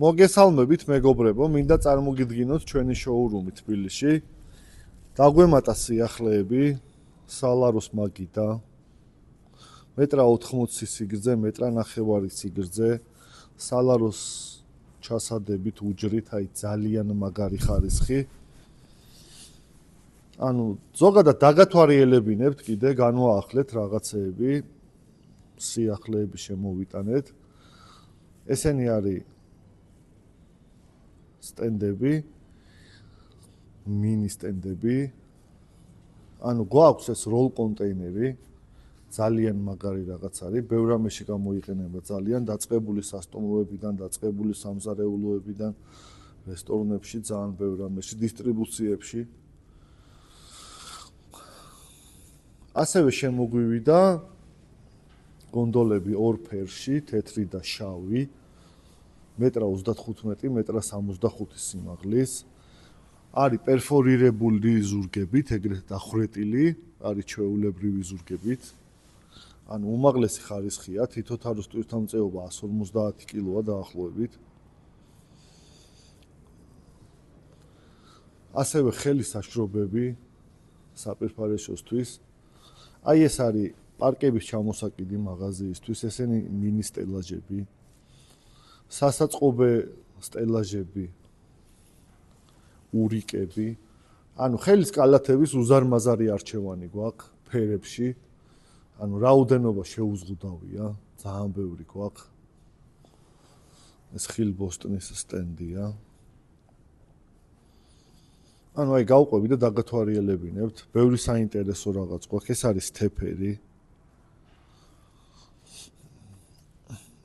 მოგესალმებით მეგობრებო, მინდა წარმოგიდგინოთ ჩვენი შოურუმი თბილისში. დაგვემატა სიახლეები, სალაროს მაგიდა. მეტრა 80 სიგრძე, მეტრა 9 სიგრძე, სალაროს ჩასადებით უჯრით, აი ძალიან მაგარი ხარისხი. ანუ ზოგადად დაგათვალიერებინებთ კიდე, განვაახლეთ რაღაცეები, სიახლეები შემოვიტანეთ. ესენი არის სტენდები, მინი სტენდები. ანუ გვაქვს ეს როლ კონტეინერი, ძალიან მაგარი რაღაც არის, ბევრ რამეში გამოიყენება ძალიან, დაწყებული სასტუმროებიდან, დაწყებული სამზარეულოებიდან, რესტორნებში, ძალიან ბევრ რამეში, დისტრიბუციებში. ასევე შემოგვივიდა გონდოლები ორ ფერში, თეთრი და შავი. მეტრა 35, მეტრა 65 სიმაღლის. არის პერფორირებული ზურგებით, ეგრეთ დახვრეტილი, არის ჩვეულებრივი ზურგებით. ანუ უმაღლესი ხარისხია, თითო თაროს ტვირთამწეობა 150 კილოა დაახლოებით. ასევე ხელის საშრობები საპირფარეშოსთვის. აი ეს არის პარკების ჩამოსაკიდი მაღაზიისთვის, ესენი მინი სტელაჟები. სასაწყობე სტელაჟები, ურიკები. ანუ ხელის კალათების უზარმაზარი არჩევანი გვაქვს ფერებში. ანუ რაოდენობა შეუზღუდავია, ძალიან ბევრი გვაქვს. ეს ხილ ბოსტონის სტენდია. ანუ აი გავყვები და დაგათვალიერებინებთ, ბევრი საინტერესო რაღაც გვაქვს. ეს არის თეფერი.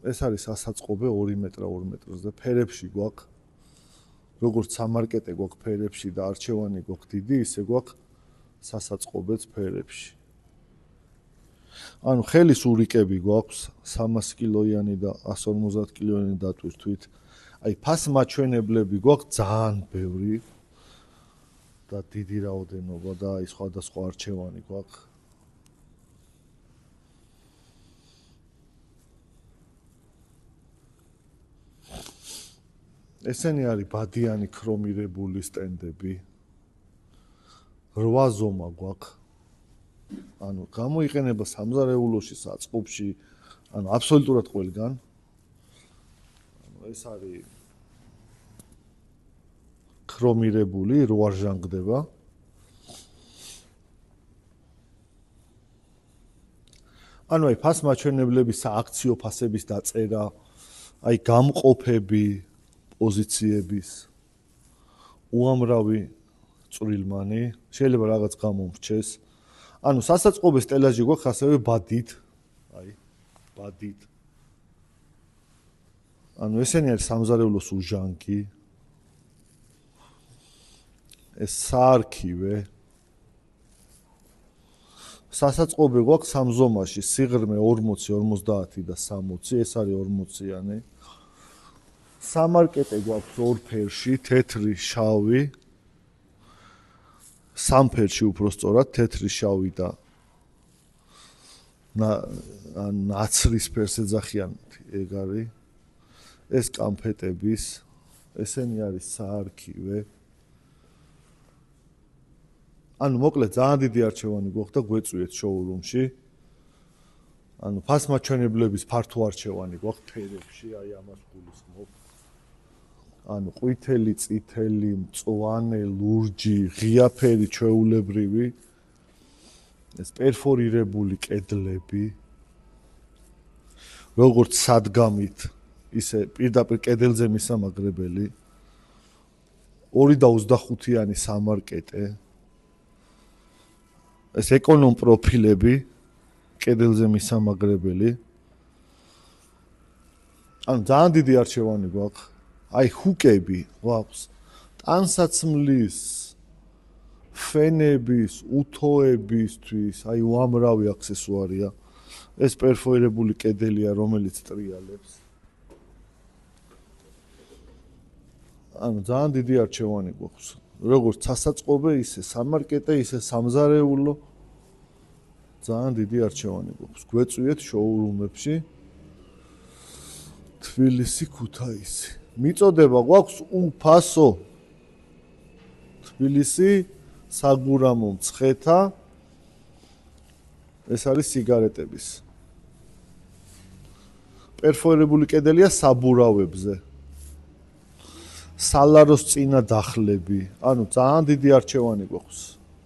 ეს არის სასაწყობე 2 მეტრა 2 მეტრზე. ფერებში გვაქვს როგორც სამარკეტე გვაქვს ფერებში და არჩევანი გვაქვს დიდი, ისე გვაქვს სასაწყობეც ფერებში. ანუ ხელის ურიკები გვაქვს 300 კილოიანი და 150 კილოიანი დატვირთვით. აი ფასმაჩვენებლები გვაქვს ძალიან ბევრი და დიდი რაოდენობა და აი სხვადასხვა არჩევანი გვაქვს. ესენი არის ბადიანი ქრომირებული სტენდები. 8 ზომა გვაქვს. ანუ გამოიყენება სამზარეულოში, საწყობში, ანუ აბსოლუტურად ყველგან. ანუ ეს არის ქრომირებული, 8 ჟანგდება. ანუ აი ფასმაჩვენებლების სააქციო ფასების დაწერა, აი გამყოფები პოზიციების უამრავი წვრილმანი, შეიძლება რაღაც გამომრჩეს. ანუ სასაწყობე სტელაჟი გვაქვს ასევე ბადით, აი, ბადით. ანუ ესენი არის სამზარეულოს უჟანგი. ეს საარქივე. სასაწყობე გვაქვს 3 ზომაში, სიღრმე 40, 50 და 60, ეს არის 40-იანი. სამარკეტე გვაქვს ორ ფერში, თეთრი, შავი. 3 ფერში უფრო სწორად, თეთრი, შავი და ნაცრის ფერს ეძახიან ეგ არის. ეს კამფეტების, ესენი არის საარქივე. ანუ მოკლედ ძალიან დიდი არჩევანი გვაქვს და გვეწვიეთ შოურუმში. ანუ ფასმაჩვენებლების ფართო არჩევანი გვაქვს ფერებში, აი ამას გულისხმობ. ანუ ყვითელი, წითელი, მწვანე, ლურჯი, ღია ფერი, ჩვეულებრივი. ეს პერფორირებული კედლები. როგორც სადგამით, ისე პირდაპირ კედელზე მისამაგრებელი. 2.25-იანი სამარკეტე. ეს ეკონომ პროფილები, კედელზე მისამაგრებელი. ანუ ძალიან დიდი არჩევანი გვაქვს. აი ჰუკები გვაქვს, ტანსაცმლის, ფენების, უთოებისთვის, აი უამრავი აქსესუარია. ეს პერფორირებული კედელია, რომელიც ტრიალებს. ანუ ძალიან დიდი არჩევანი გვაქვს. როგორც სასაწყობე, ისე სამარკეტე, ისე სამზარეულო. ძალიან დიდი არჩევანი გვაქვს. გვეწვიეთ შოურუმებში. თბილისი, ქუთაისი. მიწოდება გვაქვს უფასო. თბილისი საგურამო მცხეთა ეს არის სიგარეტების. პერფორირებული კედელია საბურავებზე. სალაროს წინა დახლები. ანუ ძალიან დიდი არჩევანი გვაქვს.